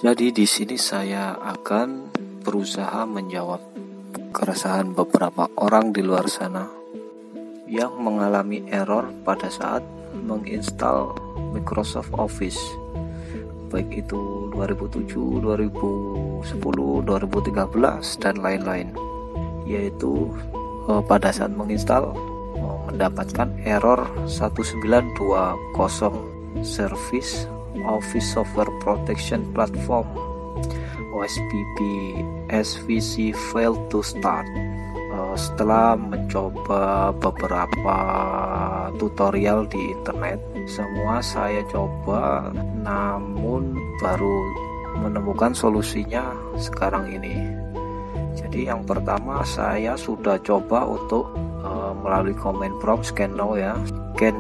Jadi di sini saya akan berusaha menjawab keresahan beberapa orang di luar sana yang mengalami error pada saat menginstal Microsoft Office, baik itu 2007, 2010, 2013 dan lain-lain, yaitu pada saat menginstal mendapatkan error 1920 Service Office Software Protection Platform OSPP SVC failed to start. Setelah mencoba beberapa tutorial di internet, semua saya coba, namun baru menemukan solusinya sekarang ini. Jadi yang pertama, saya sudah coba untuk melalui command prompt scan now ya, scan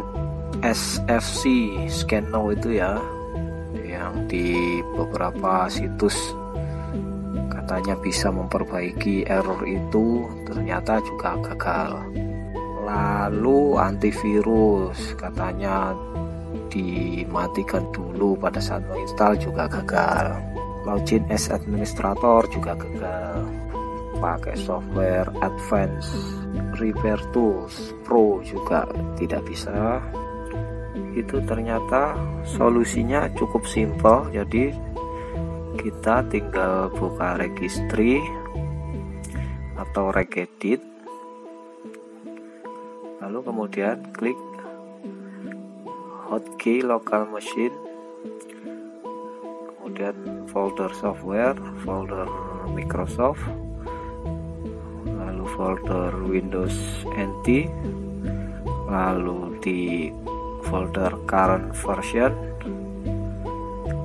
SFC, scan now itu ya, yang di beberapa situs katanya bisa memperbaiki error itu, ternyata juga gagal. Lalu antivirus katanya dimatikan dulu pada saat menginstal, juga gagal. Login as administrator juga gagal. Pakai software Advanced Repair Tools Pro juga tidak bisa. Itu ternyata solusinya cukup simpel. Jadi kita tinggal buka registry atau regedit, lalu kemudian klik hotkey local machine, kemudian folder software, folder Microsoft, lalu folder Windows NT, lalu di folder current version,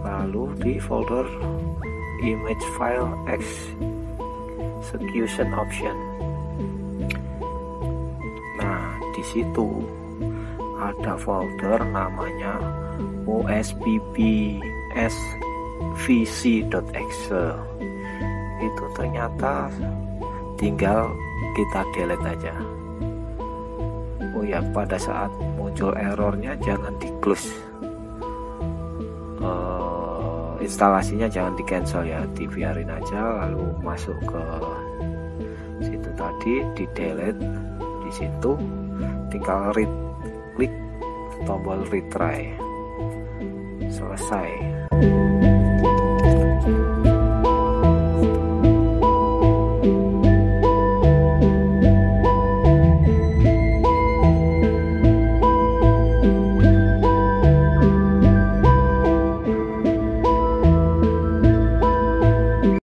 lalu di folder image file execution option. Nah, di situ ada folder namanya OSPP svc.exe. Itu ternyata tinggal kita delete aja. Oh ya, pada saat muncul errornya jangan di close, instalasinya jangan di cancel ya, dibiarin aja, lalu masuk ke situ tadi, di delete. Di situ tinggal klik tombol retry, selesai.